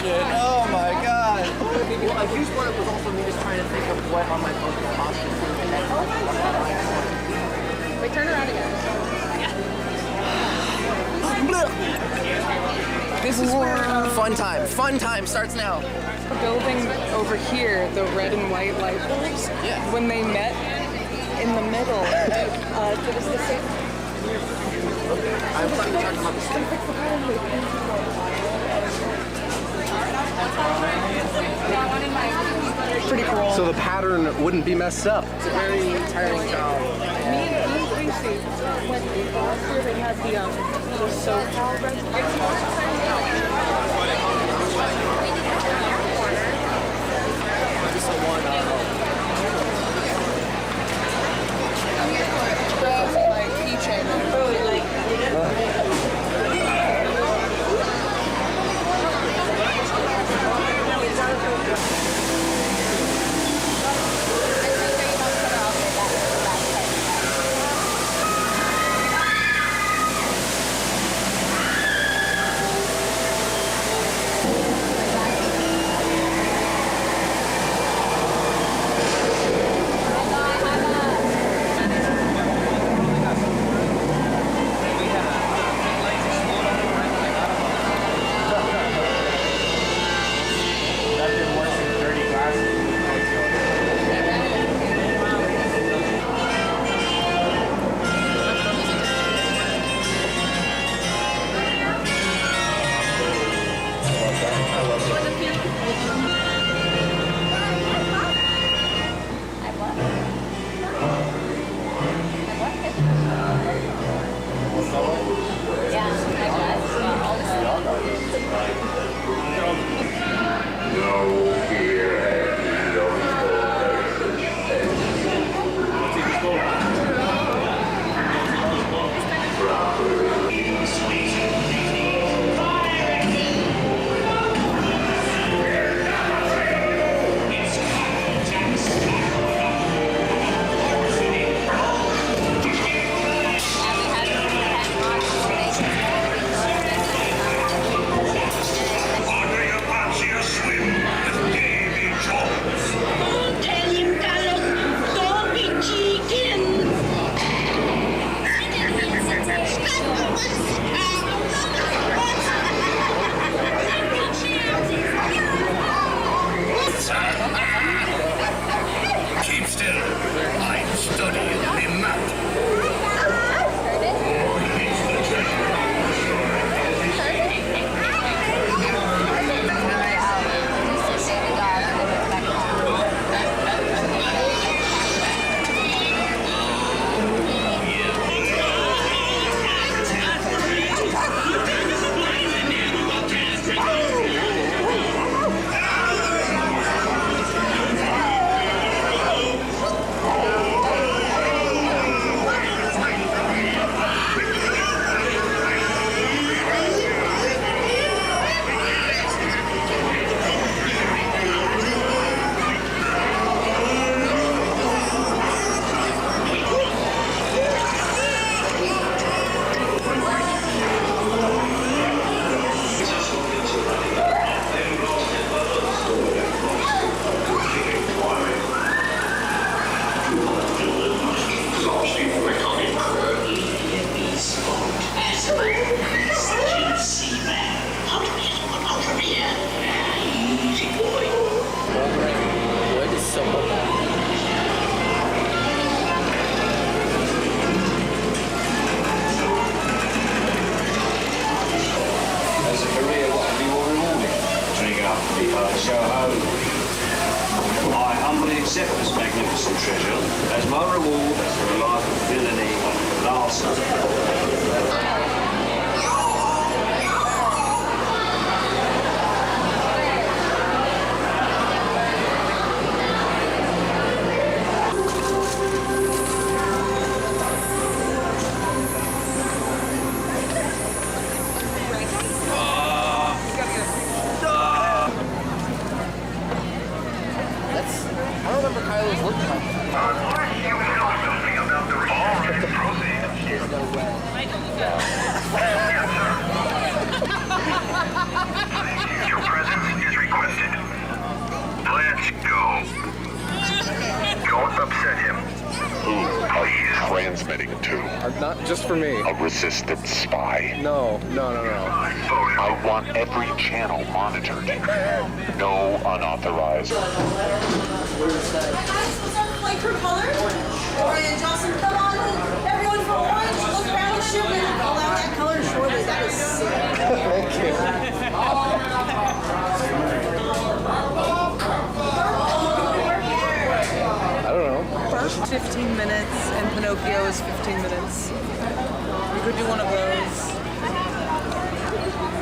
shit. Oh my god. Well, a huge part of it was also me just trying to think of what on my phone could possibly do. Wait, turn around again. This is where fun time starts now. The building over here, the red and white light bulbs, when they met in the middle, it was the same. I thought you were talking about the street. Pretty cool. So the pattern wouldn't be messed up. It's a very tiring job. Me and Tracy went last year. They had the SoCal like keychain. accept this magnificent treasure as my reward for a life of villainy and arson. I don't remember Kylo's looking like that. Unless you know something about the reason, proceed. There's no way. too. Not just for me. A resistance spy. No. I want every channel monitored. No unauthorized. Guys, what's our flight crew color? Orange, awesome. Come on, everyone for orange. Look around the ship and allow that color shortly. That is sick. Thank you. I don't know. 15 minutes, and Pinocchio is 15 minutes. We could do one of those.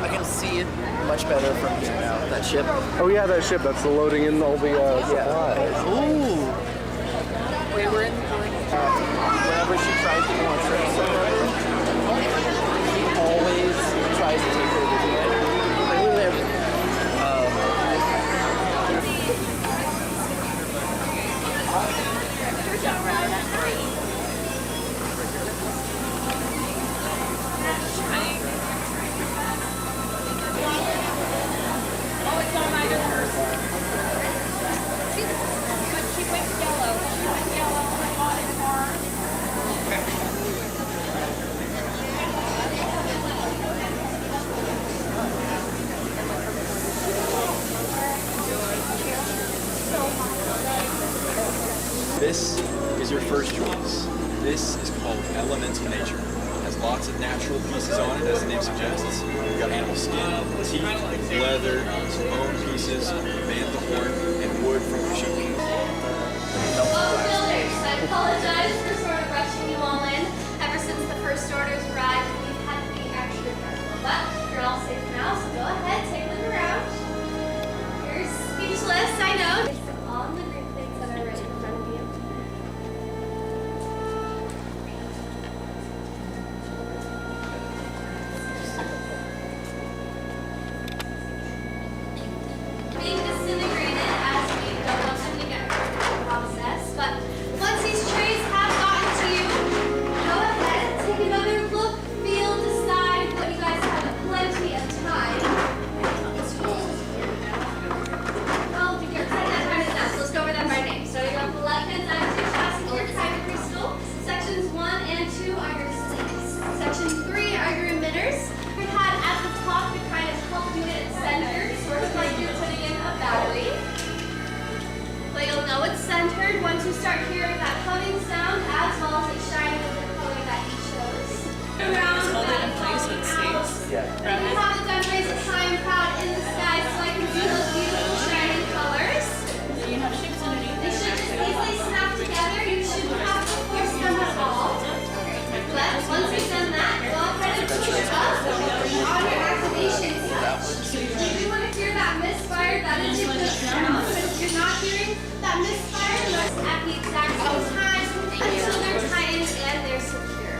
I can see it much better from here now. That ship. Oh yeah, that ship. That's the loading in all the supplies. Ooh. Wait, we're in. Whenever she tries to go on trips, he always tries to take her to the end. This is your first choice. This is called Elemental Nature. It has lots of natural pieces on it, as the name suggests. We've got animal skin, teeth, leather, some bone pieces, bantha horn, and wood from the sheep. Well, builders, I apologize for sort of rushing you all in. Ever since the first orders arrived, we've had to be extra careful. But you're all safe now, so go ahead, take a look around. You're speechless, I know. It's all in the green things that are right in front of you. Being disintegrated as we don't want them to get hurt in the process, but once these trays have gotten to you, go ahead, take another look, feel, decide what you guys have plenty of time. Well, your time is done, so let's go over them by name. Starting on the left-hand side is your chassis, your private crystal. Sections 1 and 2 are your sinks. Section 3 are your emitters. You had at the top to kind of help you get it centered, sort of like you're putting in a battery. But you'll know it's centered once you start hearing that humming sound as well as it shining with the color that he chose. Around Hold it in place so it stays. then you have the done raise it high and proud in the sky so I can see those beautiful shining colors. You have ships underneath. They should just easily snap together. You shouldn't have to force them at all. But once you've done that, go ahead and push up on your activation switch. You do want to hear that misfire. That is a good sound. But if you're not hearing that misfire, let's at the exact same time until they're tightened and they're secure.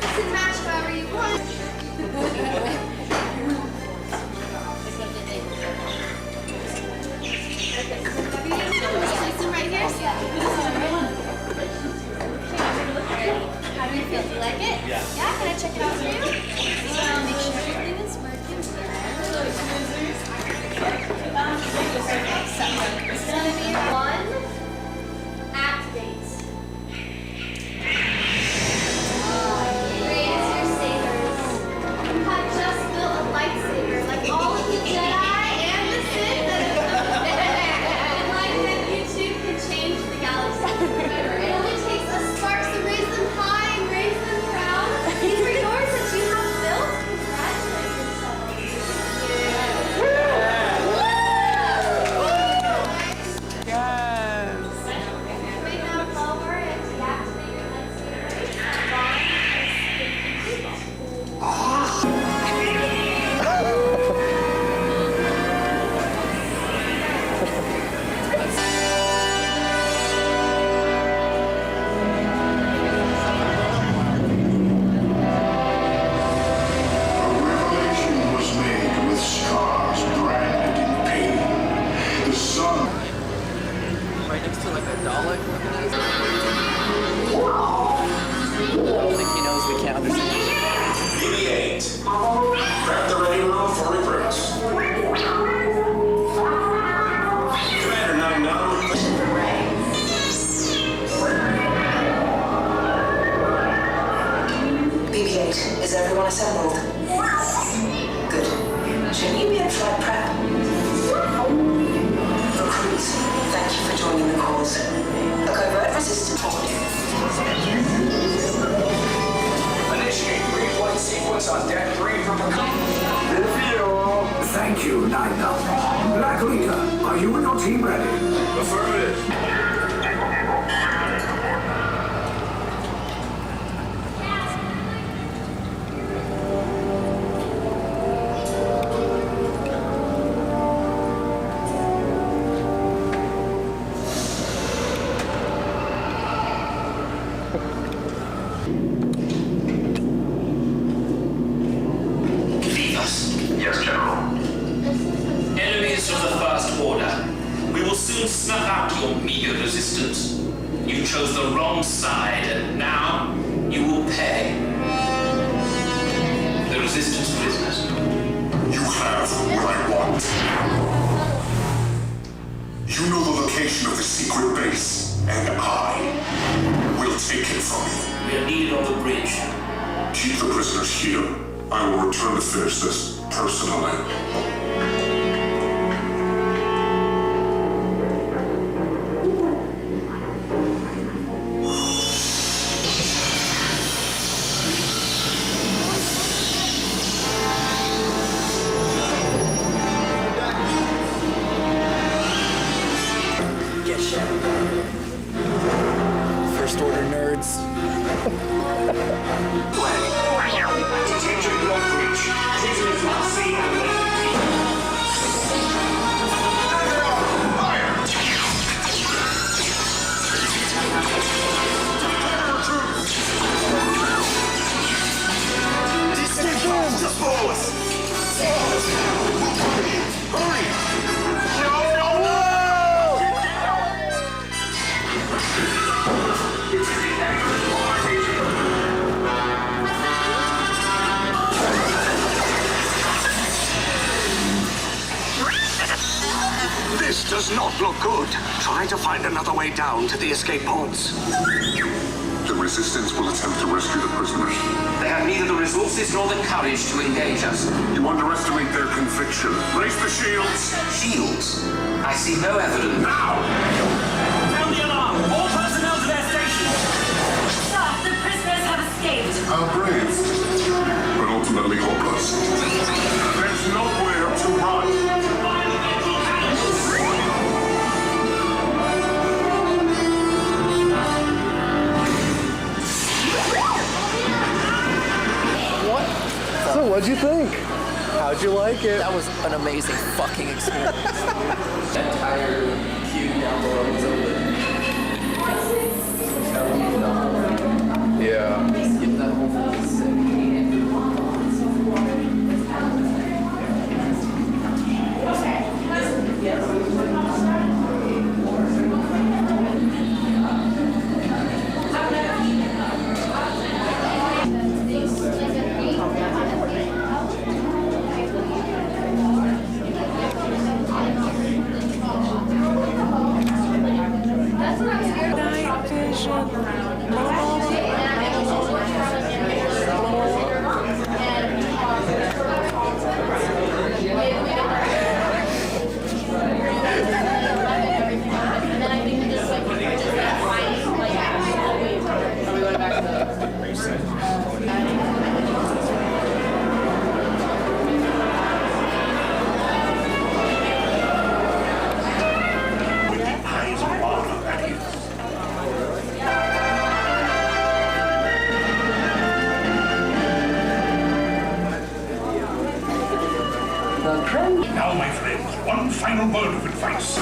You can match however you want. Right here. How do you feel? Do you like it? Yeah. Yeah, can I check it out for you? Make sure everything is working here. It's going to be 1, activate. 3 is your sabers. You have just built a lightsaber, like all of the Jedi and the Sith that YouTube can change the galaxy forever. It only takes a spark to raise them high and raise them proud. These are yours that you have built. Congratulate yourselves. Yes. Right now, lower and deactivate your Revelation was made with scars branded in pain. The sun. Right next to like a Dalek. I don't think he knows we can't understand. BB-8. Prep the ready room for reverse. Commander 99. Great. Is everyone assembled? Good. Should you be at flight prep? Recruits, thank you for joining the cause. A covert resistance order. Initiate pre-flight sequence on deck 3 for Thank you, Nina. Black Leader, are you and your team ready? Affirmative. Yes, General. Enemies of the First Order, we will soon snuff out your meager resistance. You chose the wrong side, and now you will pay. The resistance prisoners. You have what I want. You know the location of the secret base, and I will take it from you. We are needed on the bridge. Keep the prisoners here. I will return to finish this personally. Get shot. First order nerds. Detention block breach. Prisoners must see and This does not look good. Try to find another way down to the escape pods. The Resistance will attempt to rescue the prisoners. They have neither the resources nor the courage to engage us. You underestimate their conviction. Raise the shields. Shields? I see no evidence. Now! Sound the alarm! All personnel to their stations! Sir, the prisoners have escaped. How brave, but ultimately hopeless. There's nowhere to run. So what'd you think? How'd you like it? That was an amazing fucking experience. That entire queue down below was open. Yeah. Give that whole thing a second. Night vision. Now, my friends, one final word of advice.